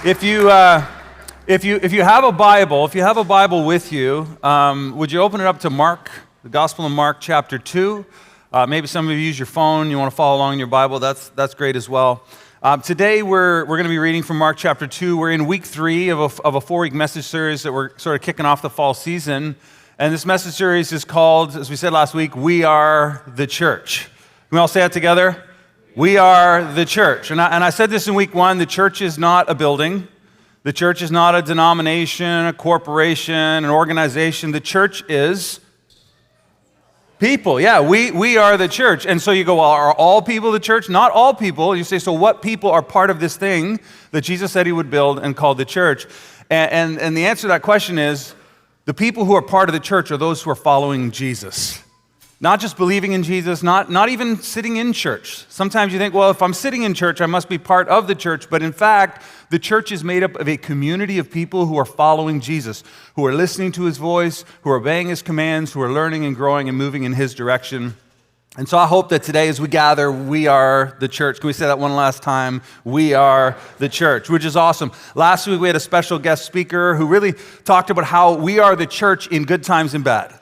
If you have a Bible with you, would you open it up to Mark, the Gospel of Mark, chapter 2? Maybe some of you use your phone. You want to follow along in your Bible. That's great as well. Today we're going to be reading from Mark chapter 2. We're in week 3 of a 4-week message series that we're sort of kicking off the fall season. And this message series is called, as we said last week, We Are the Church. Can we all say that together? We are the church. And I said this in week 1, the church is not a building. The church is not a denomination, a corporation, an organization. The church is people. Yeah, we are the church. And so you go, well, are all people the church? Not all people. You say, so what people are part of this thing that Jesus said he would build and called the church? And the answer to that question is, the people who are part of the church are those who are following Jesus. Not just believing in Jesus, not even sitting in church. Sometimes you think, well, if I'm sitting in church, I must be part of the church. But in fact, the church is made up of a community of people who are following Jesus, who are listening to his voice, who are obeying his commands, who are learning and growing and moving in his direction. And so I hope that today as we gather, we are the church. Can we say that one last time? We are the church, which is awesome. Last week we had a special guest speaker who really talked about how we are the church in good times and bad.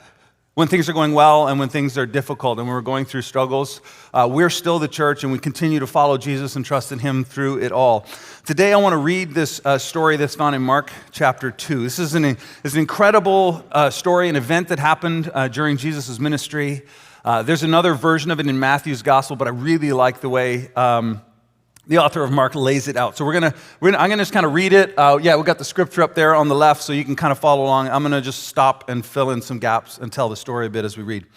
When things are going well and when things are difficult and when we're going through struggles, we're still the church and we continue to follow Jesus and trust in him through it all. Today I want to read this story that's found in Mark chapter 2. This is an incredible story, an event that happened during Jesus' ministry. There's another version of it in Matthew's gospel, but I really like the way the author of Mark lays it out. So I'm gonna just kind of read it. We've got the scripture up there on the left so you can kind of follow along. I'm gonna just stop and fill in some gaps and tell the story a bit as we read. It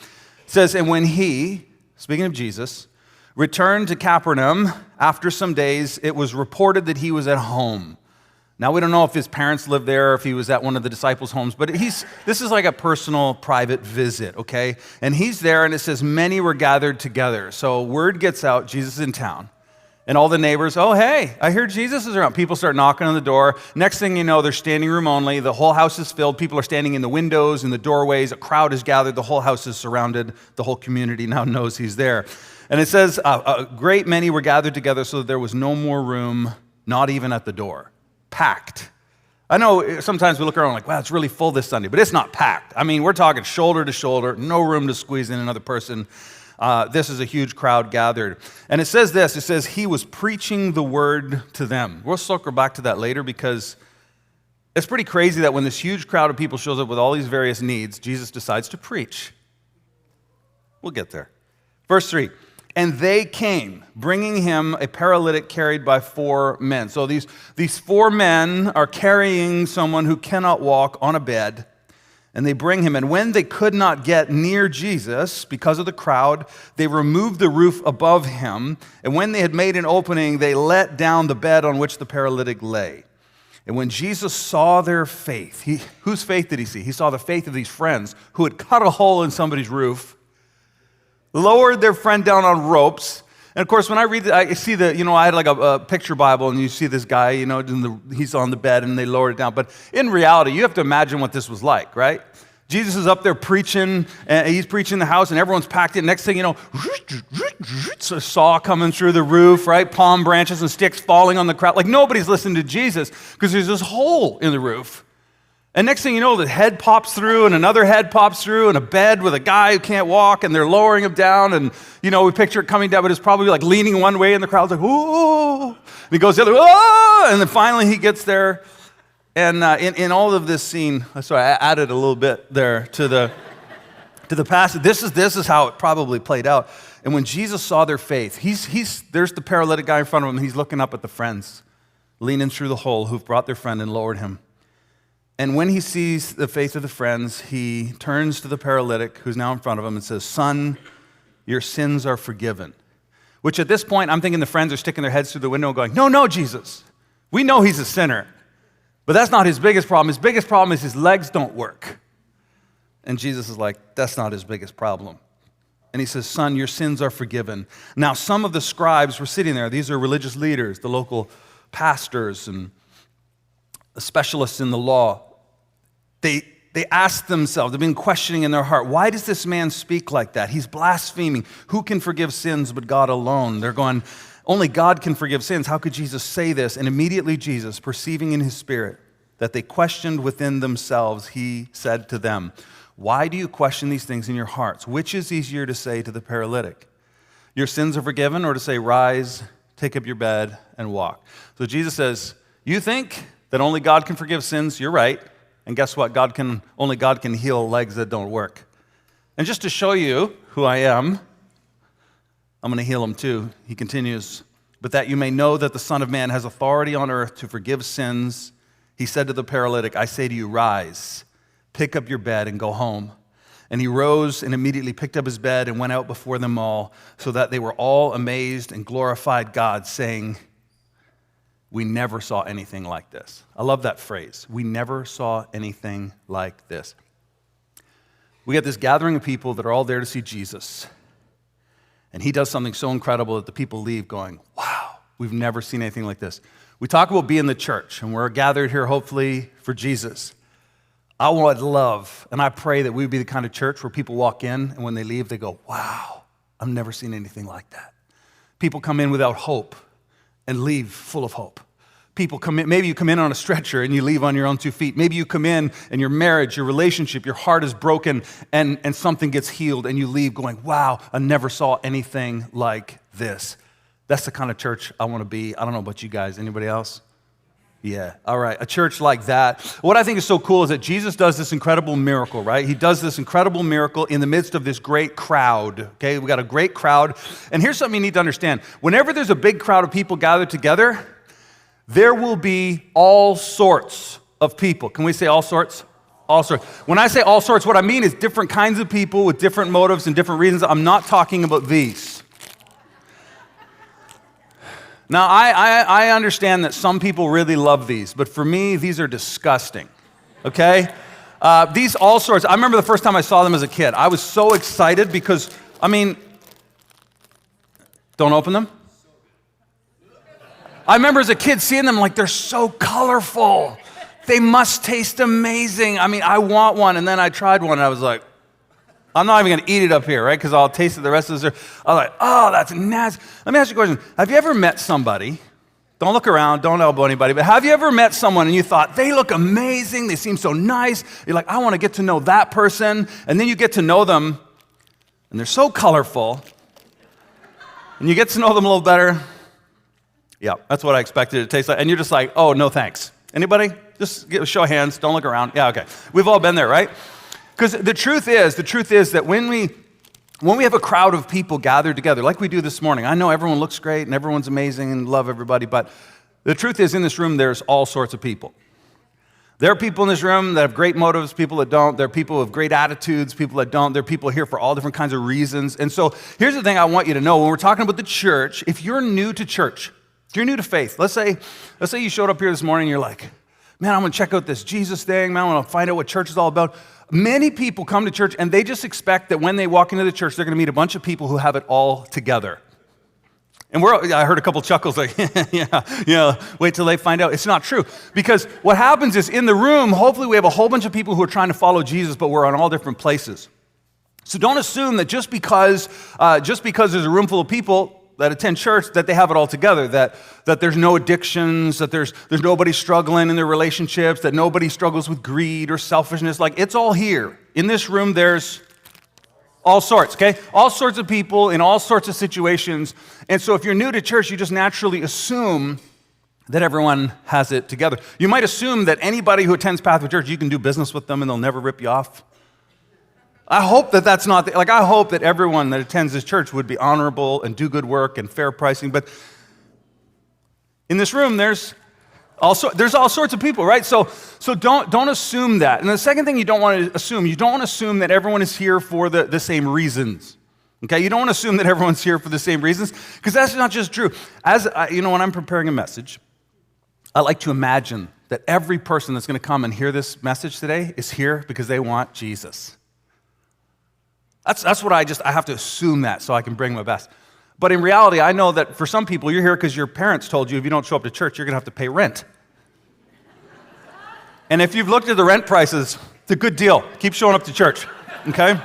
says, and when he, speaking of Jesus, returned to Capernaum after some days, it was reported that he was at home. Now, we don't know if his parents lived there or if he was at one of the disciples' homes, but this is like a personal, private visit, okay? And he's there, and it says, many were gathered together. So word gets out, Jesus is in town. And all the neighbors, oh, hey, I hear Jesus is around. People start knocking on the door. Next thing you know, they're standing room only. The whole house is filled. People are standing in the windows, in the doorways. A crowd is gathered. The whole house is surrounded. The whole community now knows he's there. And it says, a great many were gathered together so that there was no more room, not even at the door. Packed. I know sometimes we look around like, wow, it's really full this Sunday, but it's not packed. I mean, we're talking shoulder to shoulder, no room to squeeze in another person. This is a huge crowd gathered. And it says this, it says, he was preaching the word to them. We'll circle back to that later because it's pretty crazy that when this huge crowd of people shows up with all these various needs, Jesus decides to preach. We'll get there. Verse 3, and they came, bringing him a paralytic carried by 4 men. So these 4 men are carrying someone who cannot walk on a bed. And they bring him, and when they could not get near Jesus because of the crowd, they removed the roof above him, and when they had made an opening, they let down the bed on which the paralytic lay. And when Jesus saw their faith, whose faith did he see? He saw the faith of these friends who had cut a hole in somebody's roof, lowered their friend down on ropes. And of course, when I read it, I see I had like a picture Bible, and you see this guy, he's on the bed, and they lowered it down. But in reality, you have to imagine what this was like, right? Jesus is up there preaching, and he's preaching in the house, and everyone's packed in. Next thing you know, a saw coming through the roof, right? Palm branches and sticks falling on the crowd. Like nobody's listening to Jesus because there's this hole in the roof. And next thing you know, the head pops through, and another head pops through, and a bed with a guy who can't walk, and they're lowering him down, and, we picture it coming down, but it's probably like leaning one way, and the crowd's like, ooh, and he goes the other way, oh, and then finally he gets there, and in all of this scene, sorry, I added a little bit there to the passage. This is how it probably played out. And when Jesus saw their faith, there's the paralytic guy in front of him, and he's looking up at the friends, leaning through the hole, who've brought their friend and lowered him. And when he sees the faith of the friends, he turns to the paralytic who's now in front of him and says, son, your sins are forgiven. Which at this point, I'm thinking the friends are sticking their heads through the window going, no, Jesus. We know he's a sinner. But that's not his biggest problem. His biggest problem is his legs don't work. And Jesus is like, that's not his biggest problem. And he says, son, your sins are forgiven. Now, some of the scribes were sitting there. These are religious leaders, the local pastors and specialists in the law. They ask themselves, they've been questioning in their heart, why does this man speak like that? He's blaspheming. Who can forgive sins but God alone? They're going, Only God can forgive sins. How could Jesus say this? And immediately Jesus, perceiving in his spirit that they questioned within themselves, he said to them, why do you question these things in your hearts? Which is easier to say to the paralytic, your sins are forgiven, or to say, rise, take up your bed, and walk? So Jesus says, you think that only God can forgive sins? You're right. And guess what? Only God can heal legs that don't work. And just to show you who I am, I'm going to heal them too. He continues, but that you may know that the Son of Man has authority on earth to forgive sins, he said to the paralytic, I say to you, rise, pick up your bed and go home. And he rose and immediately picked up his bed and went out before them all, so that they were all amazed and glorified God, saying, we never saw anything like this. I love that phrase. We never saw anything like this. We get this gathering of people that are all there to see Jesus. And he does something so incredible that the people leave going, wow, we've never seen anything like this. We talk about being the church, and we're gathered here hopefully for Jesus. I would love, and I pray that we would be the kind of church where people walk in, and when they leave, they go, wow, I've never seen anything like that. People come in without hope and leave full of hope. People come in, maybe you come in on a stretcher and you leave on your own 2 feet. Maybe you come in and your marriage, your relationship, your heart is broken and something gets healed and you leave going, wow, I never saw anything like this. That's the kind of church I want to be. I don't know about you guys. Anybody else? Yeah, all right, a church like that. What I think is so cool is that Jesus does this incredible miracle, right? He does this incredible miracle in the midst of this great crowd, okay? We got a great crowd. And here's something you need to understand. Whenever there's a big crowd of people gathered together, there will be all sorts of people. Can we say all sorts? All sorts. When I say all sorts, what I mean is different kinds of people with different motives and different reasons. I'm not talking about these. Now, I understand that some people really love these, but for me, these are disgusting, okay? These all sorts, I remember the first time I saw them as a kid. I was so excited because, don't open them. I remember as a kid seeing them like they're so colorful. They must taste amazing. I want one, and then I tried one, and I was like, I'm not even going to eat it up here, right? Because I'll taste it the rest of the day. I was like, oh, that's nasty. Let me ask you a question. Have you ever met somebody, don't look around, don't elbow anybody, but have you ever met someone and you thought, they look amazing, they seem so nice, you're like, I want to get to know that person, and then you get to know them, and they're so colorful, and you get to know them a little better. Yeah, that's what I expected it to taste like. And you're just like, oh, no thanks. Anybody? Just give a show of hands. Don't look around. Yeah, okay. We've all been there, right? Because the truth is that when we have a crowd of people gathered together, like we do this morning, I know everyone looks great and everyone's amazing and love everybody, but the truth is in this room, there's all sorts of people. There are people in this room that have great motives, people that don't. There are people with great attitudes, people that don't. There are people here for all different kinds of reasons. And so here's the thing I want you to know. When we're talking about the church, if you're new to church, if you're new to faith, let's say you showed up here this morning and you're like, man, I'm going to check out this Jesus thing. Man, I want to find out what church is all about. Many people come to church and they just expect that when they walk into the church, they're going to meet a bunch of people who have it all together. And I heard a couple chuckles like, yeah, wait till they find out. It's not true. Because what happens is in the room, hopefully we have a whole bunch of people who are trying to follow Jesus, but we're on all different places. So don't assume that just because there's a room full of people that attend church, that they have it all together, that there's no addictions, that there's nobody struggling in their relationships, that nobody struggles with greed or selfishness. Like, it's all here. In this room, there's all sorts, okay? All sorts of people in all sorts of situations. And so if you're new to church, you just naturally assume that everyone has it together. You might assume that anybody who attends Pathway Church, you can do business with them and they'll never rip you off. I hope that that's not, I hope that everyone that attends this church would be honorable and do good work and fair pricing, but in this room, there's all sorts of people, right? So don't assume that. And the second thing you don't want to assume that everyone is here for the same reasons, okay? You don't want to assume that everyone's here for the same reasons, because that's not just true. When I'm preparing a message, I like to imagine that every person that's going to come and hear this message today is here because they want Jesus. That's what I have to assume that so I can bring my best. But in reality, I know that for some people, you're here because your parents told you if you don't show up to church, you're going to have to pay rent. And if you've looked at the rent prices, it's a good deal. Keep showing up to church, okay?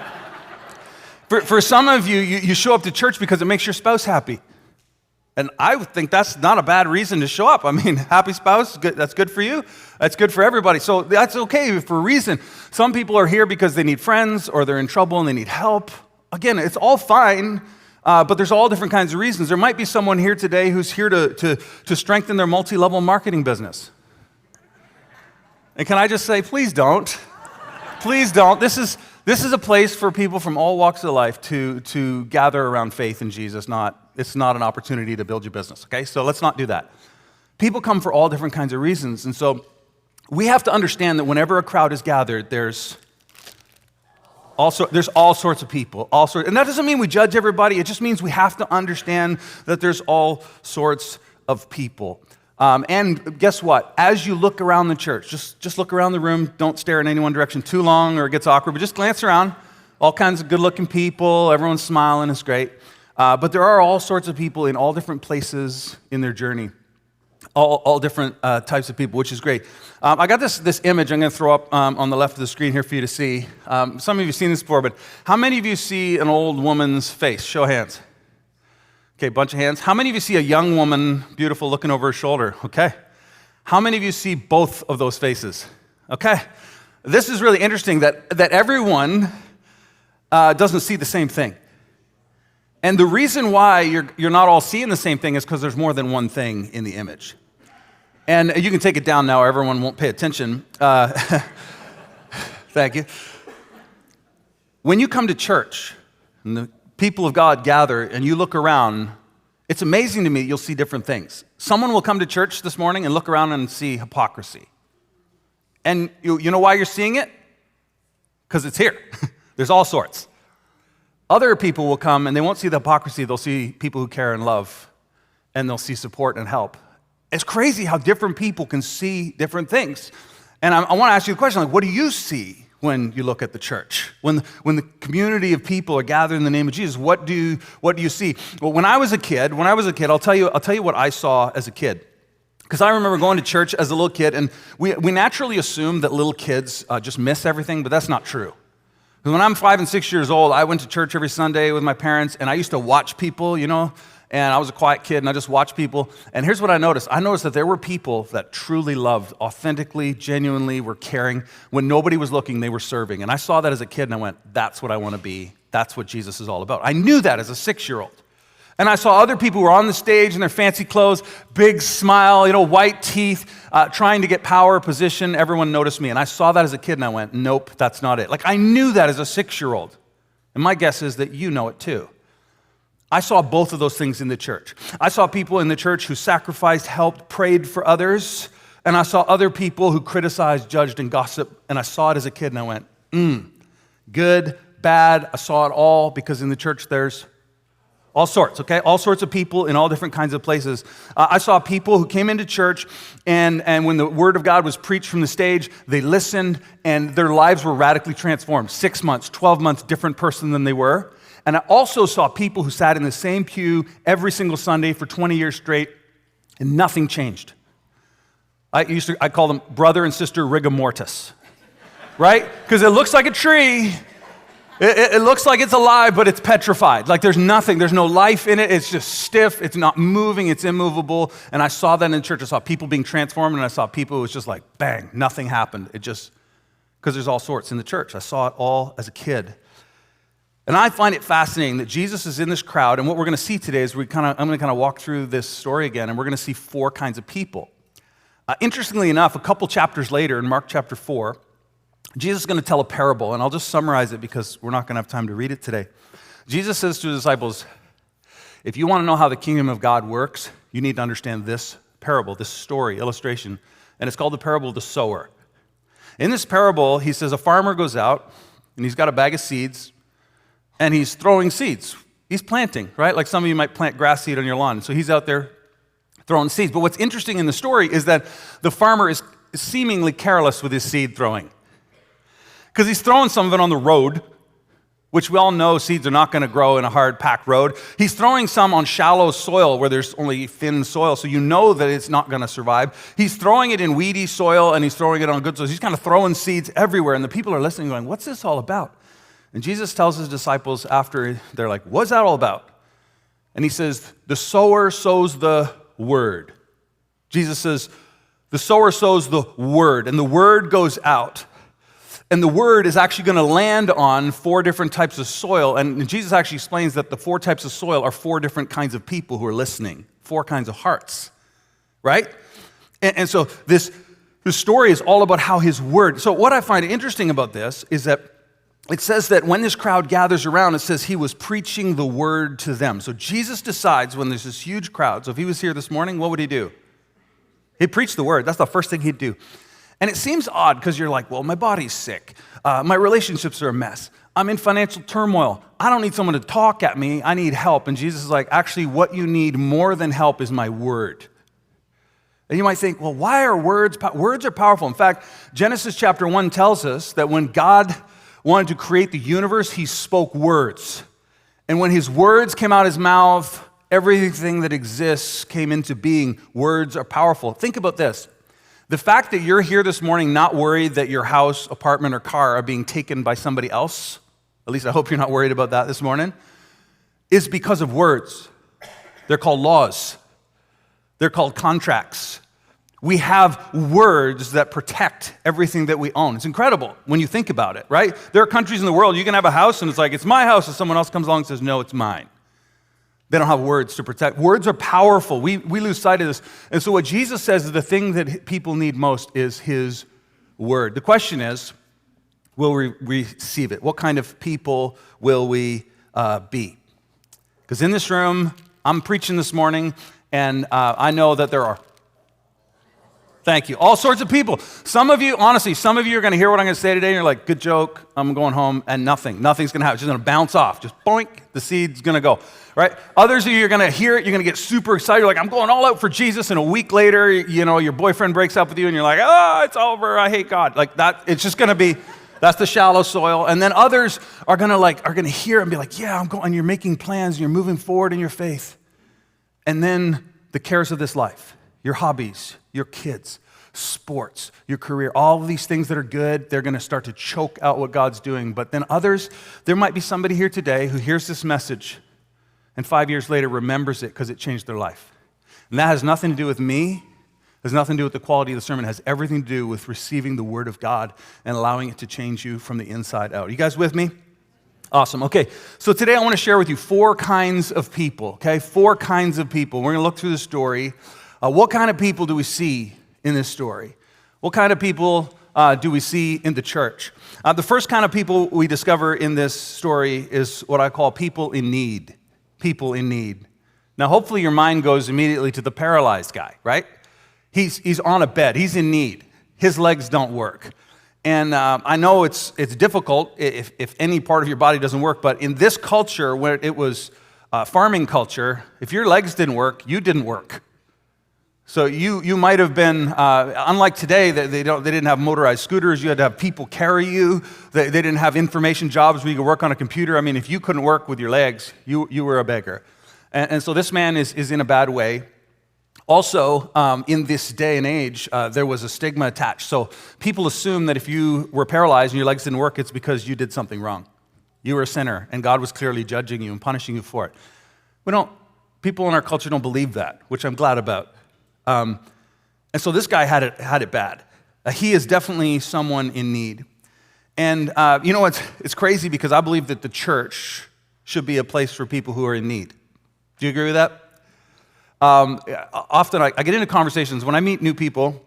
For some of you, you show up to church because it makes your spouse happy. And I would think that's not a bad reason to show up. I mean, happy spouse, good, that's good for you. That's good for everybody. So that's okay for a reason. Some people are here because they need friends or they're in trouble and they need help. Again, it's all fine, but there's all different kinds of reasons. There might be someone here today who's here to strengthen their multi-level marketing business. And can I just say, please don't. Please don't. This is a place for people from all walks of life to gather around faith in Jesus. It's not an opportunity to build your business, okay? So let's not do that. People come for all different kinds of reasons. And so we have to understand that whenever a crowd is gathered, there's all sorts of people. And that doesn't mean we judge everybody. It just means we have to understand that there's all sorts of people. And guess what? As you look around the church, just look around the room. Don't stare in any one direction too long or it gets awkward, but just glance around. All kinds of good-looking people. Everyone's smiling. It's great. But there are all sorts of people in all different places in their journey. All different types of people, which is great. I got this image I'm going to throw up on the left of the screen here for you to see. Some of you have seen this before, but how many of you see an old woman's face? Show of hands. Okay, bunch of hands. How many of you see a young woman, beautiful, looking over her shoulder? Okay. How many of you see both of those faces? Okay. This is really interesting that everyone doesn't see the same thing. And the reason why you're not all seeing the same thing is because there's more than one thing in the image. And you can take it down now, everyone won't pay attention. Thank you. When you come to church, and the people of God gather, and you look around, it's amazing to me, you'll see different things. Someone will come to church this morning and look around and see hypocrisy. And you know why you're seeing it? Because it's here. There's all sorts. Other people will come and they won't see the hypocrisy, they'll see people who care and love, and they'll see support and help. It's crazy how different people can see different things. And I want to ask you a question, like, what do you see when you look at the church? When the community of people are gathered in the name of Jesus, what do you see? Well, when I was a kid, I'll tell you what I saw as a kid. Because I remember going to church as a little kid, and we naturally assume that little kids just miss everything, but that's not true. When I'm 5 and 6 years old, I went to church every Sunday with my parents, and I used to watch people, and I was a quiet kid, and I just watched people. And here's what I noticed. I noticed that there were people that truly loved, authentically, genuinely, were caring. When nobody was looking, they were serving. And I saw that as a kid, and I went, that's what I want to be. That's what Jesus is all about. I knew that as a 6-year-old. And I saw other people who were on the stage in their fancy clothes, big smile, white teeth, trying to get power, position. Everyone noticed me. And I saw that as a kid, and I went, nope, that's not it. Like, I knew that as a 6-year-old. And my guess is that you know it too. I saw both of those things in the church. I saw people in the church who sacrificed, helped, prayed for others. And I saw other people who criticized, judged, and gossiped. And I saw it as a kid, and I went, good, bad. I saw it all, because in the church there's all sorts, okay? All sorts of people in all different kinds of places. I saw people who came into church, and when the word of God was preached from the stage, they listened, and their lives were radically transformed. 6 months, 12 months, different person than they were. And I also saw people who sat in the same pew every single Sunday for 20 years straight, and nothing changed. I call them brother and sister rigor mortis, right? Because it looks like a tree. It looks like it's alive, but it's petrified. Like there's nothing, there's no life in it. It's just stiff, it's not moving, it's immovable. And I saw that in church. I saw people being transformed, and I saw people who was just like, bang, nothing happened. Because there's all sorts in the church. I saw it all as a kid. And I find it fascinating that Jesus is in this crowd, and what we're going to see today is I'm going to walk through this story again, and we're going to see 4 kinds of people. Interestingly enough, a couple chapters later, in Mark chapter 4, Jesus is going to tell a parable, and I'll just summarize it because we're not going to have time to read it today. Jesus says to his disciples, if you want to know how the kingdom of God works, you need to understand this parable, this story, illustration, and it's called the parable of the sower. In this parable, he says a farmer goes out, and he's got a bag of seeds, and he's throwing seeds. He's planting, right? Like some of you might plant grass seed on your lawn. So he's out there throwing seeds. But what's interesting in the story is that the farmer is seemingly careless with his seed throwing. Because he's throwing some of it on the road, which we all know seeds are not going to grow in a hard, packed road. He's throwing some on shallow soil where there's only thin soil, so you know that it's not going to survive. He's throwing it in weedy soil, and he's throwing it on good soil. He's kind of throwing seeds everywhere, and the people are listening going, what's this all about? And Jesus tells his disciples after, they're like, what's that all about? And he says, the sower sows the word. Jesus says, the sower sows the word, and the word goes out. And the word is actually going to land on 4 different types of soil. And Jesus actually explains that the 4 types of soil are 4 different kinds of people who are listening, 4 kinds of hearts, right? And so this story is all about how his word. So what I find interesting about this is that it says that when this crowd gathers around, it says he was preaching the word to them. So Jesus decides when there's this huge crowd. So if he was here this morning, what would he do? He'd preach the word. That's the first thing he'd do. And it seems odd because you're like, well, my body's sick. My relationships are a mess. I'm in financial turmoil. I don't need someone to talk at me. I need help. And Jesus is like, actually, what you need more than help is my word. And you might think, well, why are words? Words are powerful. In fact, Genesis chapter 1 tells us that when God wanted to create the universe, he spoke words. And when his words came out of his mouth, everything that exists came into being. Words are powerful. Think about this. The fact that you're here this morning not worried that your house, apartment, or car are being taken by somebody else, at least I hope you're not worried about that this morning, is because of words. They're called laws. They're called contracts. We have words that protect everything that we own. It's incredible when you think about it, right? There are countries in the world, you can have a house and it's like, it's my house, and someone else comes along and says, no, it's mine. They don't have words to protect. Words are powerful. We lose sight of this. And so what Jesus says is the thing that people need most is his word. The question is, will we receive it? What kind of people will we be? Because in this room, I'm preaching this morning, and I know that there are, thank you, all sorts of people. Some of you, honestly, some of you are going to hear what I'm going to say today, and you're like, good joke, I'm going home, and nothing's going to happen. It's just going to bounce off. Just boink, the seed's going to go, right? Others of you are going to hear it, you're going to get super excited. You're like, I'm going all out for Jesus, and a week later, you know, your boyfriend breaks up with you, and you're like, oh, it's over, I hate God. Like that, it's just going to be, that's the shallow soil. And then others are going to hear and be like, yeah, I'm going, and you're making plans, and you're moving forward in your faith. And then the cares of this life, your hobbies, your kids, sports, your career, all of these things that are good, they're going to start to choke out what God's doing. But then others, there might be somebody here today who hears this message and 5 years later remembers it because it changed their life. And that has nothing to do with me, has nothing to do with the quality of the sermon, it has everything to do with receiving the word of God and allowing it to change you from the inside out. Are you guys with me? Awesome. Okay, so today I want to share with you 4 kinds of people, okay? 4 kinds of people. We're going to look through the story. What kind of people do we see in this story? What kind of people do we see in the church? The first kind of people we discover in this story is what I call people in need. People in need. Now, hopefully your mind goes immediately to the paralyzed guy, right? He's on a bed. He's in need. His legs don't work. And I know it's difficult if any part of your body doesn't work, but in this culture where it was farming culture, if your legs didn't work, you didn't work. So you might have been, unlike today, they didn't have motorized scooters, you had to have people carry you, they didn't have information jobs where you could work on a computer. I mean, if you couldn't work with your legs, you were a beggar. And so this man is in a bad way. Also, in this day and age, there was a stigma attached. So people assume that if you were paralyzed and your legs didn't work, it's because you did something wrong. You were a sinner, and God was clearly judging you and punishing you for it. People in our culture don't believe that, which I'm glad about. And so this guy had it bad. He is definitely someone in need. And you know, it's crazy because I believe that the church should be a place for people who are in need. Do you agree with that? Often I get into conversations when I meet new people.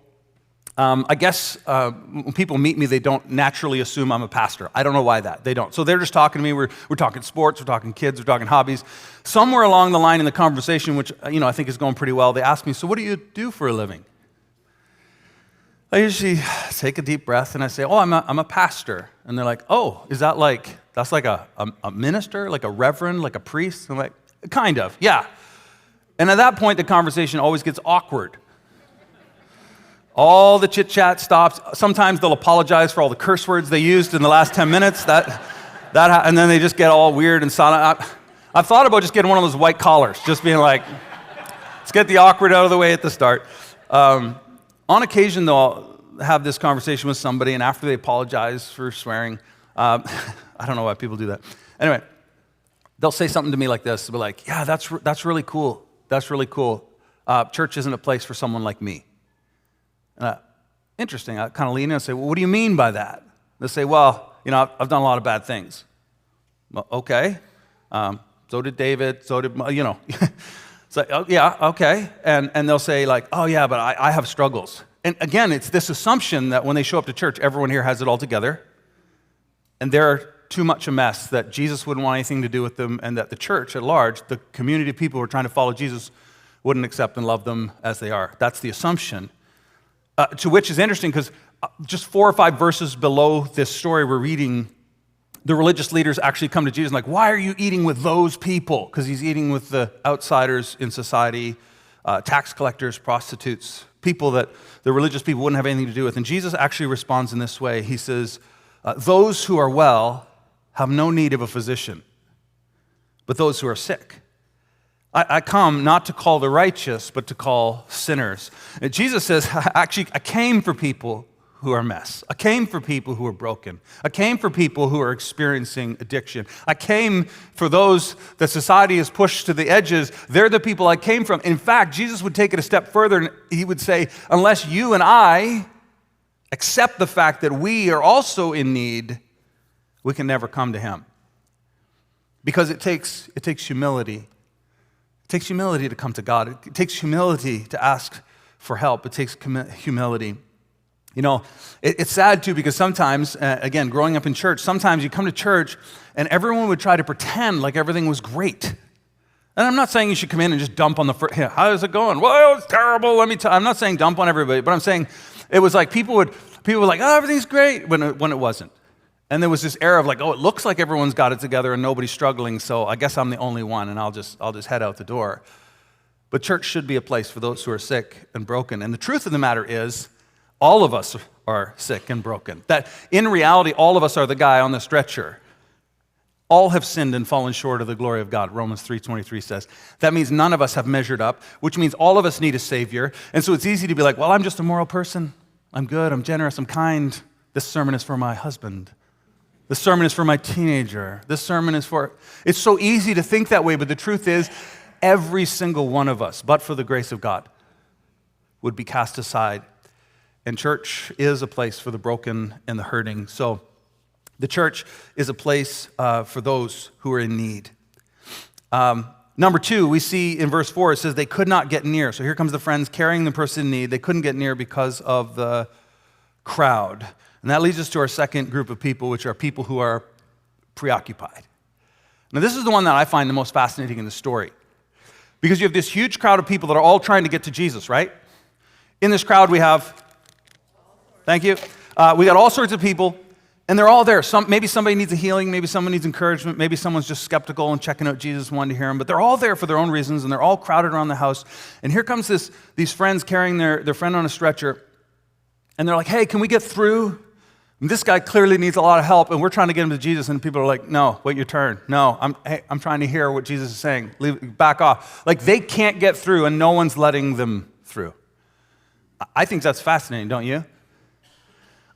I guess when people meet me, they don't naturally assume I'm a pastor. I don't know why they don't. So they're just talking to me. We're talking sports, we're talking kids, we're talking hobbies. Somewhere along the line in the conversation, which I think is going pretty well, they ask me, so what do you do for a living? I usually take a deep breath and I say, I'm a pastor. And they're like, oh, is that that's like a minister, like a reverend, like a priest? I'm like, kind of, yeah. And at that point, the conversation always gets awkward. All the chit-chat stops. Sometimes they'll apologize for all the curse words they used in the last 10 minutes. And then they just get all weird and silent. I've thought about just getting one of those white collars, just being like, let's get the awkward out of the way at the start. On occasion, though, I'll have this conversation with somebody, and after they apologize for swearing, I don't know why people do that. Anyway, they'll say something to me like this. They'll be like, yeah, that's really cool. That's really cool. Church isn't a place for someone like me. Interesting. I kind of lean in and say, well, what do you mean by that? They'll say, well, I've done a lot of bad things. Well, okay. So did David. So did, It's like, oh, yeah, okay. And they'll say like, oh, yeah, but I have struggles. And again, it's this assumption that when they show up to church, everyone here has it all together. And they're too much a mess, that Jesus wouldn't want anything to do with them, and that the church at large, the community of people who are trying to follow Jesus, wouldn't accept and love them as they are. That's the assumption. To which is interesting because just 4 or 5 verses below this story we're reading, the religious leaders actually come to Jesus and like, why are you eating with those people? Because he's eating with the outsiders in society, tax collectors, prostitutes, people that the religious people wouldn't have anything to do with. And Jesus actually responds in this way. He says, those who are well have no need of a physician, but those who are sick. I come not to call the righteous, but to call sinners. And Jesus says, actually, I came for people who are a mess. I came for people who are broken. I came for people who are experiencing addiction. I came for those that society has pushed to the edges. They're the people I came from. In fact, Jesus would take it a step further, and he would say, unless you and I accept the fact that we are also in need, we can never come to him. Because it takes humility. It takes humility to come to God. It takes humility to ask for help. It takes humility. It's sad too because sometimes, again, growing up in church, sometimes you come to church and everyone would try to pretend like everything was great. And I'm not saying you should come in and just dump on the first, how's it going? Well, it's terrible, I'm not saying dump on everybody, but I'm saying it was like people were like, oh, everything's great, when it wasn't. And there was this air of like, oh, it looks like everyone's got it together and nobody's struggling, so I guess I'm the only one and I'll just head out the door. But church should be a place for those who are sick and broken. And the truth of the matter is, all of us are sick and broken. That in reality, all of us are the guy on the stretcher. All have sinned and fallen short of the glory of God, Romans 3:23 says. That means none of us have measured up, which means all of us need a Savior. And so it's easy to be like, well, I'm just a moral person. I'm good, I'm generous, I'm kind. This sermon is for my husband. This sermon is for my teenager. This sermon is for... It's so easy to think that way, but the truth is, every single one of us, but for the grace of God, would be cast aside. And church is a place for the broken and the hurting. So the church is a place for those who are in need. Number 2, we see in verse 4, it says they could not get near. So here comes the friends carrying the person in need. They couldn't get near because of the crowd. And that leads us to our second group of people, which are people who are preoccupied. Now this is the one that I find the most fascinating in the story. Because you have this huge crowd of people that are all trying to get to Jesus, right? In this crowd we have... Thank you. We got all sorts of people, and they're all there. Maybe somebody needs a healing, maybe someone needs encouragement, maybe someone's just skeptical and checking out Jesus, wanting to hear him, but they're all there for their own reasons, and they're all crowded around the house. And here comes these friends carrying their friend on a stretcher, and they're like, hey, can we get through? And this guy clearly needs a lot of help, and we're trying to get him to Jesus, and people are like, no, wait your turn. No, I'm trying to hear what Jesus is saying. Back off. Like, they can't get through, and no one's letting them through. I think that's fascinating, don't you?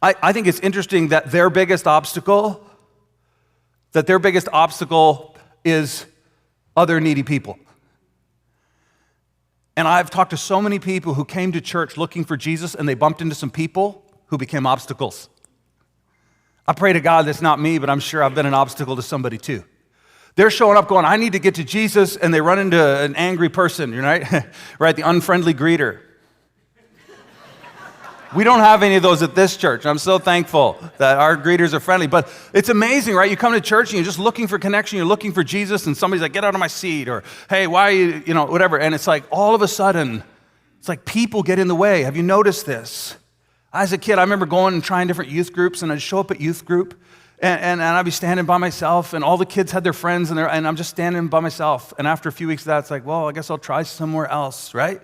I think it's interesting that their biggest obstacle is other needy people. And I've talked to so many people who came to church looking for Jesus, and they bumped into some people who became obstacles. I pray to God that's not me, but I'm sure I've been an obstacle to somebody too. They're showing up going, I need to get to Jesus, and they run into an angry person, right? Right, the unfriendly greeter. We don't have any of those at this church. I'm so thankful that our greeters are friendly. But it's amazing, right? You come to church and you're just looking for connection. You're looking for Jesus, and somebody's like, get out of my seat, or hey, why are you, whatever. And it's like all of a sudden, it's like people get in the way. Have you noticed this? As a kid, I remember going and trying different youth groups, and I'd show up at youth group, and I'd be standing by myself, and all the kids had their friends, and I'm just standing by myself. And after a few weeks of that, it's like, well, I guess I'll try somewhere else, right?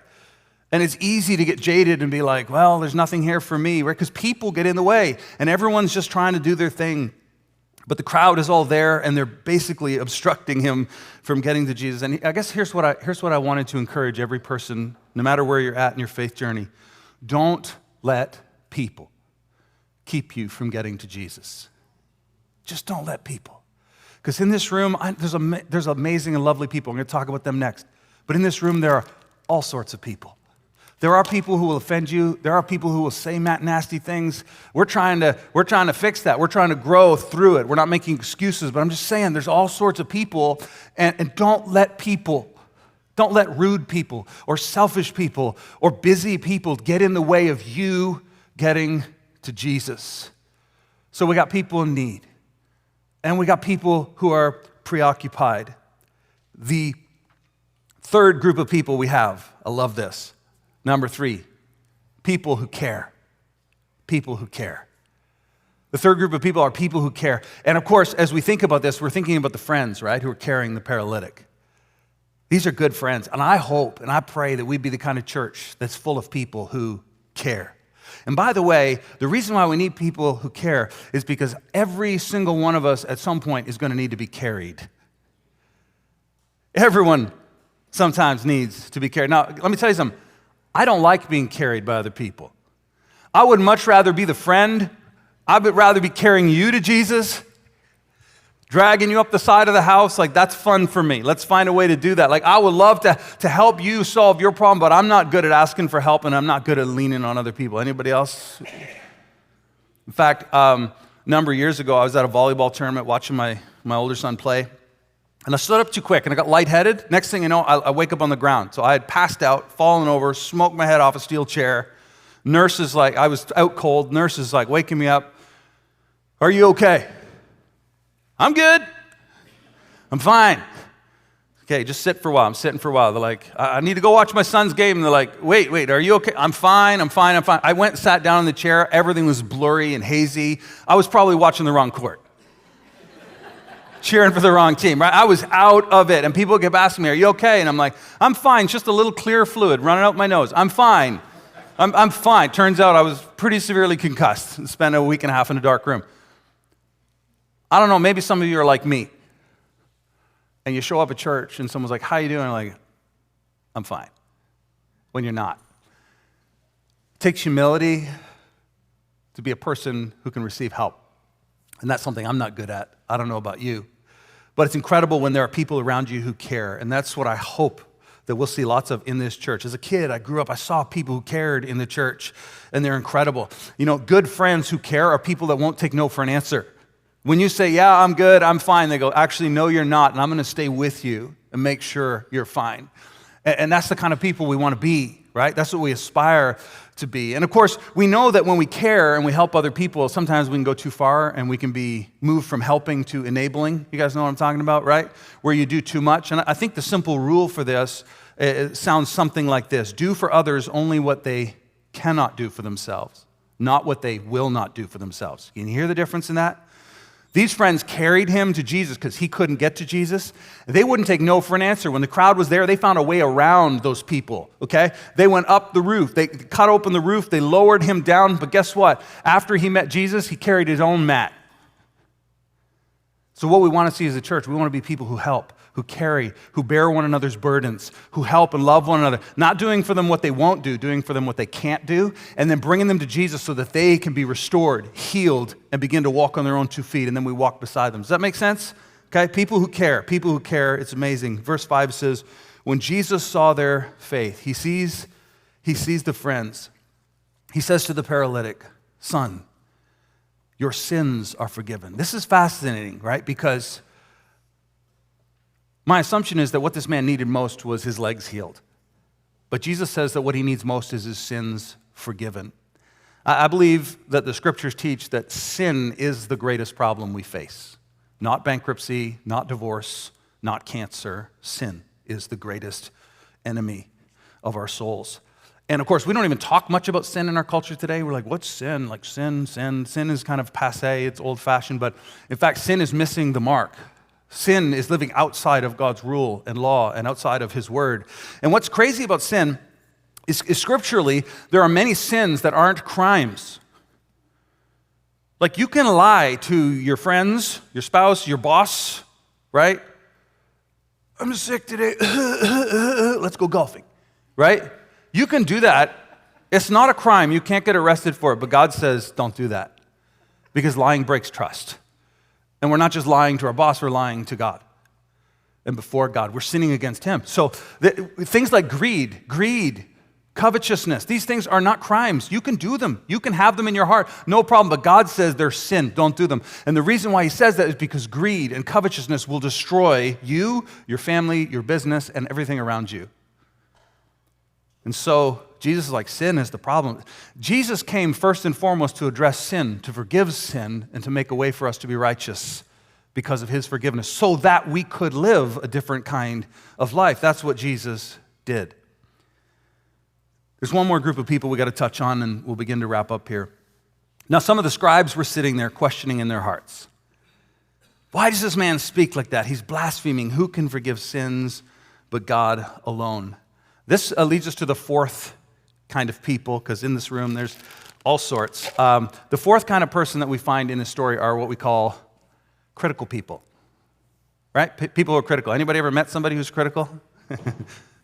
And it's easy to get jaded and be like, well, there's nothing here for me, right? Because people get in the way, and everyone's just trying to do their thing. But the crowd is all there, and they're basically obstructing him from getting to Jesus. And I guess here's what I wanted to encourage every person, no matter where you're at in your faith journey. Don't let people keep you from getting to Jesus. Just don't let people. Because in this room, there's amazing and lovely people. I'm going to talk about them next. But in this room, there are all sorts of people. There are people who will offend you. There are people who will say nasty things. We're trying to fix that. We're trying to grow through it. We're not making excuses, but I'm just saying there's all sorts of people, and don't let rude people or selfish people or busy people get in the way of you getting to Jesus. So we got people in need, and we got people who are preoccupied. The third group of people we have, I love this. Number 3, people who care. People who care. The third group of people are people who care. And of course, as we think about this, we're thinking about the friends, right, who are carrying the paralytic. These are good friends. And I hope and I pray that we be the kind of church that's full of people who care. And by the way, the reason why we need people who care is because every single one of us at some point is going to need to be carried. Everyone sometimes needs to be carried. Now, let me tell you something. I don't like being carried by other people. I would much rather be the friend. I would rather be carrying you to Jesus, dragging you up the side of the house. Like, that's fun for me. Let's find a way to do that. Like, I would love to help you solve your problem, but I'm not good at asking for help, and I'm not good at leaning on other people. Anybody else? In fact, a number of years ago, I was at a volleyball tournament watching my older son play. And I stood up too quick, and I got lightheaded. Next thing you know, I wake up on the ground. So I had passed out, fallen over, smoked my head off a steel chair. Nurse is like, I was out cold. Nurse is like waking me up. Are you okay? I'm good. I'm fine. Okay, just sit for a while. I'm sitting for a while. They're like, I need to go watch my son's game. And they're like, wait, are you okay? I'm fine. I went and sat down in the chair. Everything was blurry and hazy. I was probably watching the wrong court. Cheering for the wrong team, right? I was out of it, and people kept asking me, are you okay? And I'm like, I'm fine, just a little clear fluid running out my nose. I'm fine. I'm fine. Turns out I was pretty severely concussed and spent a week and a half in a dark room. I don't know, maybe some of you are like me, and you show up at church, and someone's like, how you doing? I'm like, I'm fine, when you're not. It takes humility to be a person who can receive help. And that's something I'm not good at. I don't know about you. But it's incredible when there are people around you who care. And that's what I hope that we'll see lots of in this church. As a kid, I grew up, I saw people who cared in the church, and they're incredible. You know, good friends who care are people that won't take no for an answer. When you say, yeah, I'm good, I'm fine, they go, actually, no, you're not, and I'm going to stay with you and make sure you're fine. And that's the kind of people we want to be, right? That's what we aspire to be. And of course, we know that when we care and we help other people, sometimes we can go too far and we can be moved from helping to enabling. You guys know what I'm talking about, right? Where you do too much. And I think the simple rule for this, it sounds something like this. Do for others only what they cannot do for themselves, not what they will not do for themselves. Can you hear the difference in that? These friends carried him to Jesus because he couldn't get to Jesus. They wouldn't take no for an answer. When the crowd was there, they found a way around those people, okay? They went up the roof. They cut open the roof. They lowered him down. But guess what? After he met Jesus, he carried his own mat. So what we want to see as a church, we want to be people who help, who carry, who bear one another's burdens, who help and love one another, not doing for them what they won't do, doing for them what they can't do, and then bringing them to Jesus so that they can be restored, healed, and begin to walk on their own 2 feet, and then we walk beside them. Does that make sense? Okay, people who care, it's amazing. Verse 5 says, when Jesus saw their faith, he sees the friends. He says to the paralytic, son, your sins are forgiven. This is fascinating, right? Because my assumption is that what this man needed most was his legs healed. But Jesus says that what he needs most is his sins forgiven. I believe that the scriptures teach that sin is the greatest problem we face. Not bankruptcy, not divorce, not cancer. Sin is the greatest enemy of our souls. And of course, we don't even talk much about sin in our culture today. We're like, what's sin? Like sin is kind of passé, it's old-fashioned, but in fact, sin is missing the mark. Sin is living outside of God's rule and law and outside of his word. And what's crazy about sin is scripturally, there are many sins that aren't crimes. Like you can lie to your friends, your spouse, your boss, right? I'm sick today. Let's go golfing, right? You can do that. It's not a crime. You can't get arrested for it. But God says, don't do that. Because lying breaks trust. And we're not just lying to our boss, we're lying to God. And before God, we're sinning against him. So things like greed, covetousness, these things are not crimes. You can do them. You can have them in your heart. No problem. But God says they're sin. Don't do them. And the reason why he says that is because greed and covetousness will destroy you, your family, your business, and everything around you. And so Jesus is like, sin is the problem. Jesus came first and foremost to address sin, to forgive sin, and to make a way for us to be righteous because of his forgiveness, so that we could live a different kind of life. That's what Jesus did. There's one more group of people we got to touch on, and we'll begin to wrap up here. Now, some of the scribes were sitting there questioning in their hearts, why does this man speak like that? He's blaspheming. Who can forgive sins but God alone? This leads us to the fourth kind of people, because in this room there's all sorts. The fourth kind of person that we find in this story are what we call critical people, right? People who are critical. Anybody ever met somebody who's critical?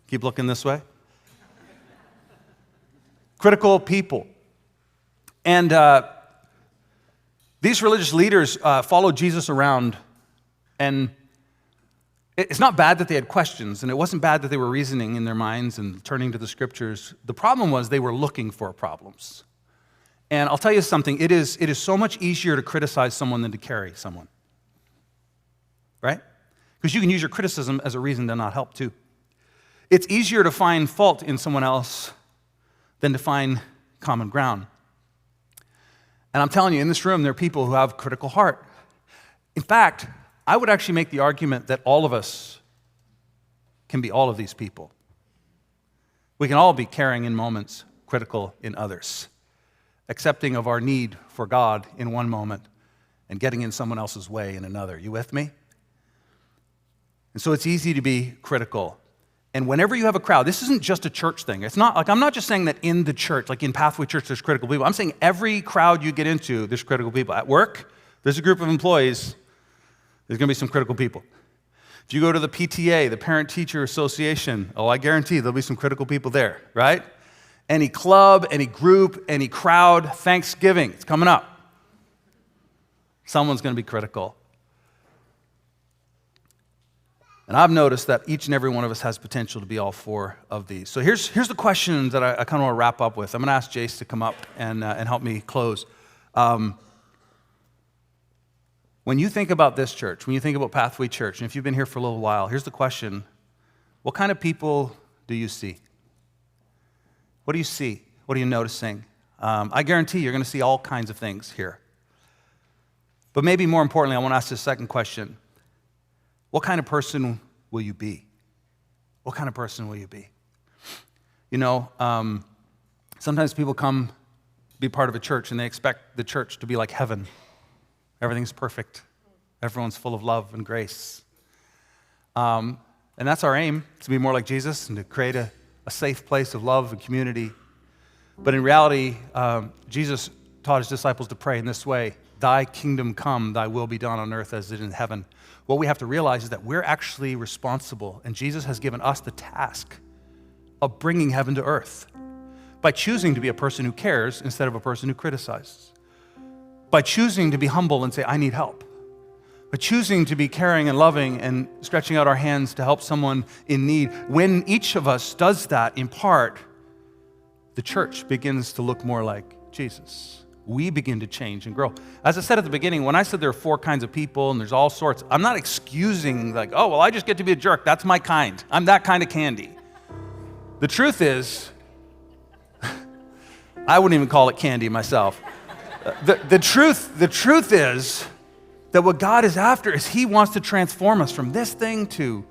Keep looking this way. Critical people. And these religious leaders followed Jesus around, and it's not bad that they had questions, and it wasn't bad that they were reasoning in their minds and turning to the scriptures. The problem was they were looking for problems. And I'll tell you something, it is so much easier to criticize someone than to carry someone. Right? Because you can use your criticism as a reason to not help too. It's easier to find fault in someone else than to find common ground. And I'm telling you, in this room, there are people who have a critical heart. In fact, I would actually make the argument that all of us can be all of these people. We can all be caring in moments, critical in others, accepting of our need for God in one moment and getting in someone else's way in another. You with me? And so it's easy to be critical. And whenever you have a crowd, this isn't just a church thing. It's not like, I'm not just saying that in the church, like in Pathway Church, there's critical people. I'm saying every crowd you get into, there's critical people. At work, there's a group of employees, there's going to be some critical people. If you go to the PTA, the Parent Teacher Association, I guarantee there'll be some critical people there, right? Any club, any group, any crowd, Thanksgiving, it's coming up. Someone's going to be critical. And I've noticed that each and every one of us has potential to be all four of these. So here's the question that I kind of want to wrap up with. I'm going to ask Jace to come up and help me close. When you think about this church, when you think about Pathway Church, and if you've been here for a little while, here's the question. What kind of people do you see? What do you see? What are you noticing? I guarantee you're going to see all kinds of things here. But maybe more importantly, I want to ask this second question. What kind of person will you be? What kind of person will you be? You know, sometimes people come be part of a church and they expect the church to be like heaven. Everything's perfect. Everyone's full of love and grace. And that's our aim, to be more like Jesus and to create a safe place of love and community. But in reality, Jesus taught his disciples to pray in this way: thy kingdom come, thy will be done on earth as it is in heaven. What we have to realize is that we're actually responsible, and Jesus has given us the task of bringing heaven to earth by choosing to be a person who cares instead of a person who criticizes, by choosing to be humble and say, I need help, by choosing to be caring and loving and stretching out our hands to help someone in need. When each of us does that in part, the church begins to look more like Jesus. We begin to change and grow. As I said at the beginning, when I said there are four kinds of people and there's all sorts, I'm not excusing like, oh, well, I just get to be a jerk. That's my kind. I'm that kind of candy. The truth is, I wouldn't even call it candy myself. The truth is that what God is after is he wants to transform us from this thing to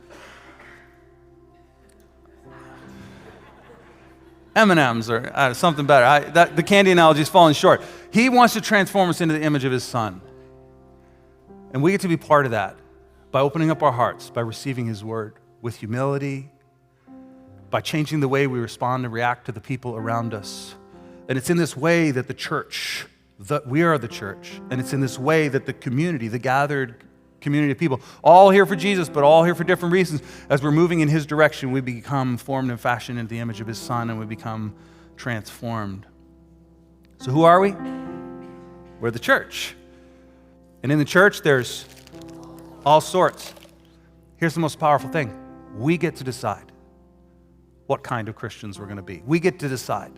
M&Ms or something better. The candy analogy is falling short. He wants to transform us into the image of his Son. And we get to be part of that by opening up our hearts, by receiving his word with humility, by changing the way we respond and react to the people around us. And it's in this way that the church, we are the church, and it's in this way that the community, the gathered community of people, all here for Jesus, but all here for different reasons. As we're moving in his direction, we become formed and fashioned into the image of his Son, and we become transformed. So who are we? We're the church. And in the church, there's all sorts. Here's the most powerful thing. We get to decide what kind of Christians we're going to be. We get to decide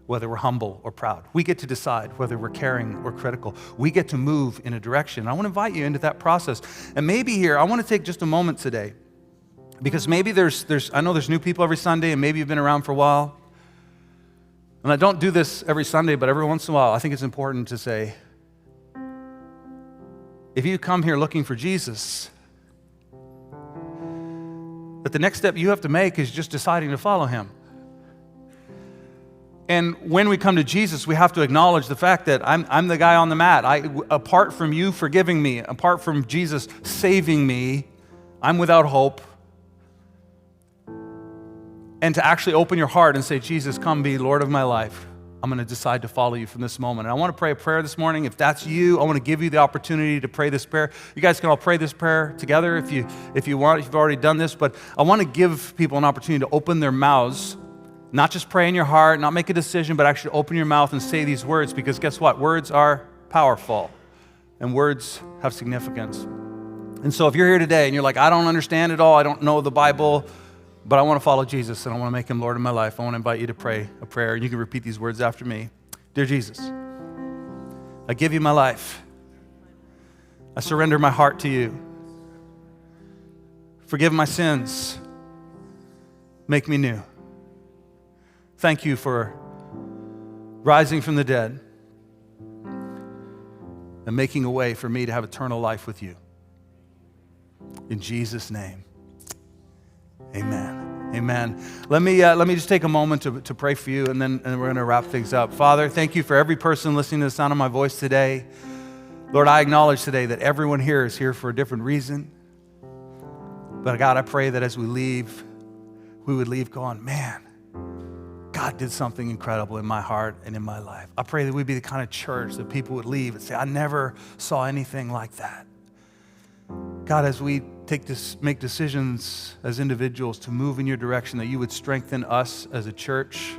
whether we're humble or proud. We get to decide whether we're caring or critical. We get to move in a direction. I want to invite you into that process. And maybe here, I want to take just a moment today, because maybe I know there's new people every Sunday, and maybe you've been around for a while. And I don't do this every Sunday, but every once in a while, I think it's important to say, if you come here looking for Jesus, that the next step you have to make is just deciding to follow him. And when we come to Jesus, we have to acknowledge the fact that I'm the guy on the mat. Apart from you forgiving me, apart from Jesus saving me, I'm without hope. And to actually open your heart and say, Jesus, come be Lord of my life. I'm going to decide to follow you from this moment. And I want to pray a prayer this morning. If that's you, I want to give you the opportunity to pray this prayer. You guys can all pray this prayer together if you want, if you've already done this. But I want to give people an opportunity to open their mouths, not just pray in your heart, not make a decision, but actually open your mouth and say these words, because guess what? Words are powerful, and words have significance. And so if you're here today and you're like, I don't understand it all, I don't know the Bible, but I want to follow Jesus and I want to make him Lord of my life, I want to invite you to pray a prayer. And you can repeat these words after me. Dear Jesus, I give you my life. I surrender my heart to you. Forgive my sins. Make me new. Thank you for rising from the dead and making a way for me to have eternal life with you. In Jesus' name, amen. Amen. Let me just take a moment to pray for you, and then we're going to wrap things up. Father, thank you for every person listening to the sound of my voice today. Lord, I acknowledge today that everyone here is here for a different reason. But God, I pray that as we leave, we would leave going, man, God did something incredible in my heart and in my life. I pray that we'd be the kind of church that people would leave and say, I never saw anything like that. God, as we make decisions as individuals to move in your direction, that you would strengthen us as a church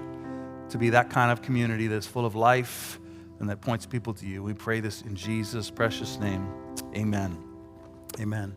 to be that kind of community that's full of life and that points people to you. We pray this in Jesus' precious name. Amen. Amen.